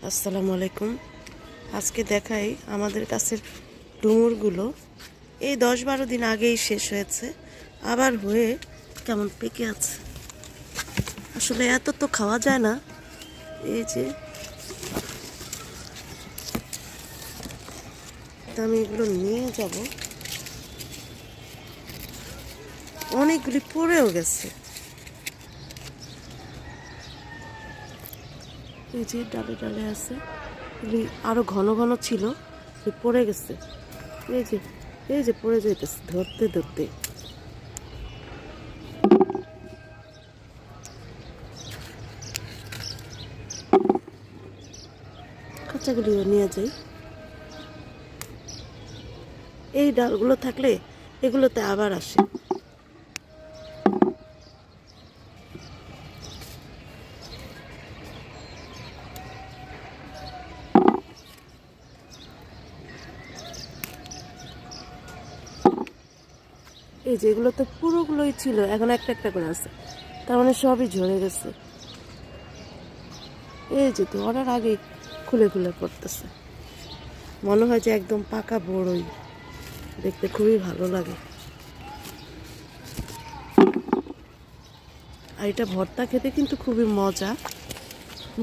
আসসালামু আলাইকুম। আজকে দেখাই আমাদের কাছের ডুমুরগুলো এই 10-12 দিন আগেই শেষ হয়েছে, আবার হয়ে কেমন পেকে আছে। আসলে এত তো খাওয়া যায় না। এই যে আমি এগুলো নিয়ে যাব, অনেকগুলি পড়েও গেছে। এই যে ডালে ডালে আছে, এগুলি আরো ঘন ঘন ছিল, পড়ে গেছে। এই যে এই যে পড়ে যাইতেছে ধরতে ধরতে। কাঁচাগুলিও নিয়ে যাই। এই ডালগুলো থাকলে এগুলোতে আবার আসে। এই যে এগুলো তো পুরোগুলোই ছিল, এখন একটা একটা করে আছে, তার মানে সবই ঝরে গেছে। এই যে ধরার আগে খুলে খুলে পড়তেছে, মনে হয় যে একদম পাকা বড়ই, দেখতে খুবই ভালো লাগে। আর এটা ভর্তা খেতে কিন্তু খুবই মজা।